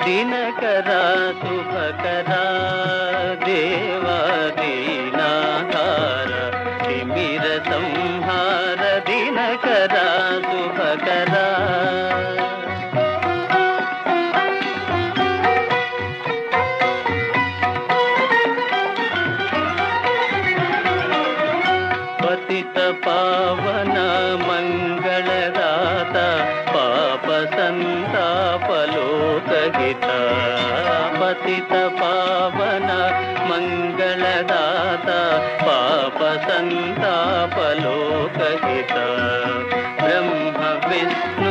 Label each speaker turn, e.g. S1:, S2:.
S1: दिनकरा शुभकरा देवादीनाधार तिमिर संहार दिनकरा शुभकरा पतित पावन मंगलदाता पाप संताप लोकहिता पतित पावन मंगलदाता पाप संताप लोकहिता ब्रह्म विष्णु